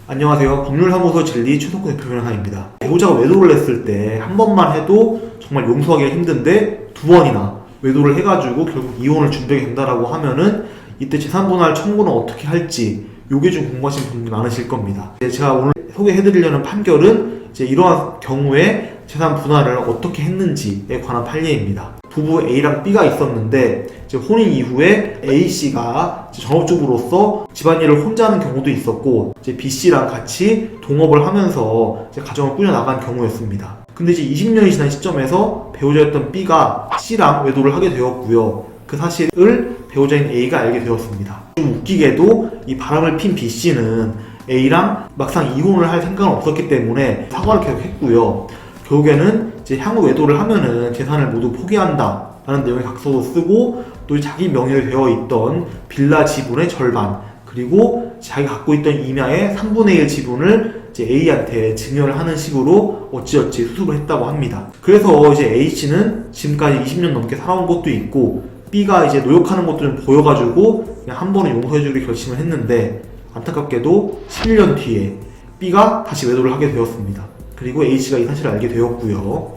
안녕하세요. 법률사무소 진리 최석구 대표 변호사입니다. 배우자가 외도를 했을 때 한 번만 해도 정말 용서하기가 힘든데 두 번이나 외도를 해가지고 결국 이혼을 준비하게 된다라고 하면은 이때 재산분할 청구는 어떻게 할지 요게 좀 궁금하신 분들이 많으실 겁니다. 제가 오늘 소개해드리려는 판결은 이제 이러한 경우에 재산 분할을 어떻게 했는지에 관한 판례입니다. 부부 A랑 B가 있었는데 이제 혼인 이후에 A씨가 전업주부로서 집안일을 혼자 하는 경우도 있었고 이제 B씨랑 같이 동업을 하면서 이제 가정을 꾸려나간 경우였습니다. 근데 이제 20년이 지난 시점에서 배우자였던 B가 C랑 외도를 하게 되었고요. 그 사실을 배우자인 A가 알게 되었습니다. 좀 웃기게도 이 바람을 핀 B씨는 A랑 막상 이혼을 할 생각은 없었기 때문에 사과를 계속 했고요. 결국에는 이제 향후 외도를 하면은 재산을 모두 포기한다 라는 내용의 각서도 쓰고 또 자기 명의로 되어 있던 빌라 지분의 절반 그리고 자기가 갖고 있던 임야의 3분의 1 지분을 이제 A한테 증여를 하는 식으로 어찌어찌 수습을 했다고 합니다. 그래서 이제 A씨는 지금까지 20년 넘게 살아온 것도 있고 B가 이제 노력하는 것도 좀 보여가지고 그냥 한 번은 용서해주기로 결심을 했는데 안타깝게도 11년 뒤에 B가 다시 외도를 하게 되었습니다. 그리고 A씨가 이 사실을 알게 되었고요.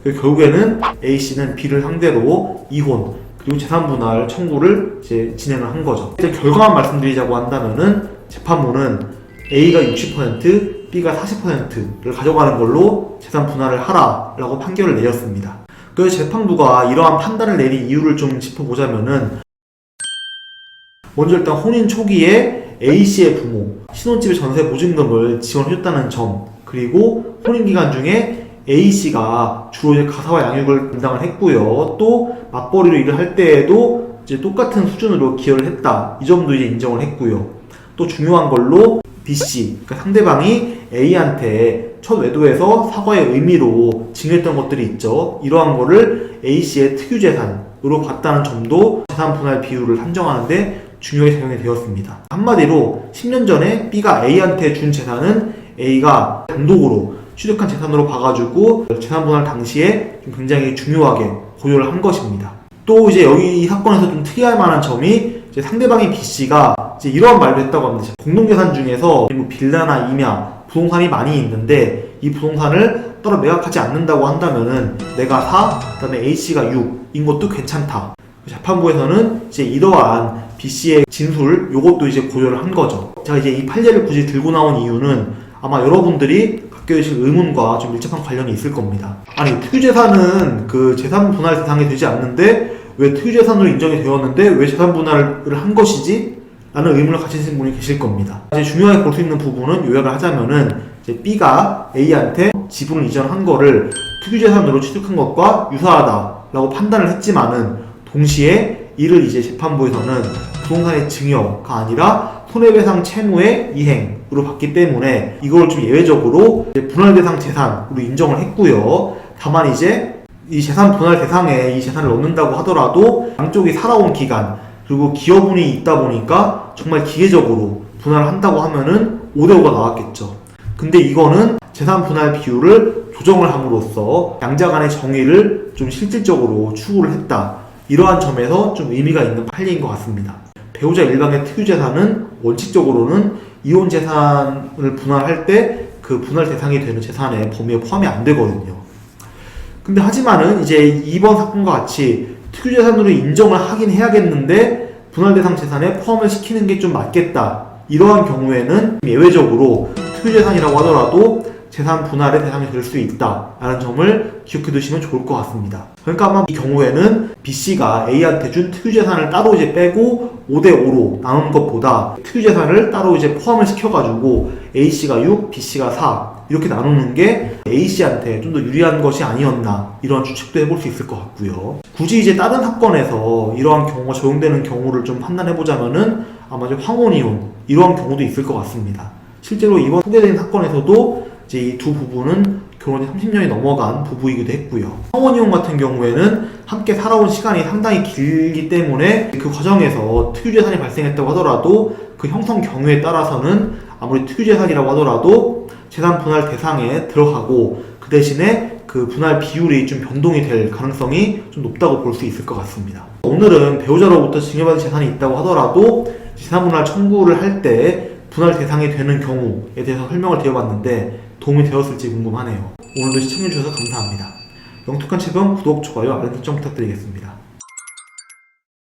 결국에는 A씨는 B를 상대로 이혼 그리고 재산분할 청구를 이제 진행을 한 거죠. 이제 결과만 말씀드리자고 한다면은 재판부는 A가 60%, B가 40%를 가져가는 걸로 재산분할을 하라라고 판결을 내렸습니다. 그래서 재판부가 이러한 판단을 내린 이유를 좀 짚어보자면은 먼저 일단 혼인 초기에 A씨의 부모, 신혼집의 전세 보증금을 지원해줬다는 점 그리고 혼인기간 중에 A씨가 주로 이제 가사와 양육을 담당을 했고요. 또 맞벌이로 일을 할 때에도 이제 똑같은 수준으로 기여를 했다. 이 점도 이제 인정을 했고요. 또 중요한 걸로 B씨, 그러니까 상대방이 A한테 첫 외도에서 사과의 의미로 증여했던 것들이 있죠. 이러한 거를 A씨의 특유재산으로 봤다는 점도 재산 분할 비율을 산정하는데 중요하게 작용이 되었습니다. 한마디로 10년 전에 B가 A한테 준 재산은 A가 단독으로 취득한 재산으로 봐가지고 재산 분할 당시에 좀 굉장히 중요하게 고려를 한 것입니다. 또 이제 여기 이 사건에서 좀 특이할 만한 점이 이제 상대방인 B씨가 이제 이러한 말도 했다고 합니다. 공동재산 중에서 뭐 빌라나 임야, 부동산이 많이 있는데 이 부동산을 따로 매각하지 않는다고 한다면은 내가 4, 그 다음에 A씨가 6인 것도 괜찮다. 재판부에서는 이제 이러한 B씨의 진술 요것도 이제 고려를 한 거죠. 제가 이제 이 판례를 굳이 들고 나온 이유는 아마 여러분들이 갖게 되실 의문과 좀 밀접한 관련이 있을 겁니다. 아니 특유재산은 그 재산 분할 대상이 되지 않는데 왜 특유재산으로 인정이 되었는데 왜 재산 분할을 한 것이지? 라는 의문을 가지신 분이 계실 겁니다. 이제 중요하게 볼 수 있는 부분은 요약을 하자면은 이제 B가 A한테 지분을 이전한 거를 특유재산으로 취득한 것과 유사하다라고 판단을 했지만은 동시에 이를 이제 재판부에서는 부동산의 증여가 아니라 손해배상 채무의 이행으로 봤기 때문에 이걸 좀 예외적으로 분할 대상 재산으로 인정을 했고요. 다만 이제 이 재산 분할 대상에 이 재산을 넣는다고 하더라도 양쪽이 살아온 기간 그리고 기여분이 있다 보니까 정말 기계적으로 분할을 한다고 하면은 5대5가 나왔겠죠. 근데 이거는 재산 분할 비율을 조정을 함으로써 양자 간의 정의를 좀 실질적으로 추구를 했다. 이러한 점에서 좀 의미가 있는 판례인 것 같습니다. 배우자 일방의 특유재산은 원칙적으로는 이혼 재산을 분할할 때 그 분할 대상이 되는 재산의 범위에 포함이 안 되거든요. 근데 하지만은 이제 이번 사건과 같이 특유재산으로 인정을 하긴 해야겠는데 분할 대상 재산에 포함을 시키는 게 좀 맞겠다. 이러한 경우에는 예외적으로 특유재산이라고 하더라도 재산 분할의 대상이 될 수 있다라는 점을 기억해 두시면 좋을 것 같습니다. 그러니까 아마 이 경우에는 B씨가 A한테 준 특유재산을 따로 이제 빼고 5대5로 나눈 것보다 특유재산을 따로 이제 포함을 시켜가지고 A씨가 6, B씨가 4 이렇게 나누는 게 A씨한테 좀 더 유리한 것이 아니었나 이런 추측도 해볼 수 있을 것 같고요. 굳이 이제 다른 사건에서 이러한 경우가 적용되는 경우를 좀 판단해보자면은 아마 이제 황혼이혼 이러한 경우도 있을 것 같습니다. 실제로 이번 소개된 사건에서도 이제 이 두 부부는 결혼이 30년이 넘어간 부부이기도 했고요. 황혼이혼 같은 경우에는 함께 살아온 시간이 상당히 길기 때문에 그 과정에서 특유재산이 발생했다고 하더라도 그 형성 경위에 따라서는 아무리 특유재산이라고 하더라도 재산 분할 대상에 들어가고 그 대신에 그 분할 비율이 좀 변동이 될 가능성이 좀 높다고 볼 수 있을 것 같습니다. 오늘은 배우자로부터 증여받은 재산이 있다고 하더라도 재산 분할 청구를 할 때 분할 대상이 되는 경우에 대해서 설명을 드려봤는데 도움이 되었을지 궁금하네요. 오늘도 시청해주셔서 감사합니다. 영특한 책은 구독, 좋아요, 알림 설정 부탁드리겠습니다.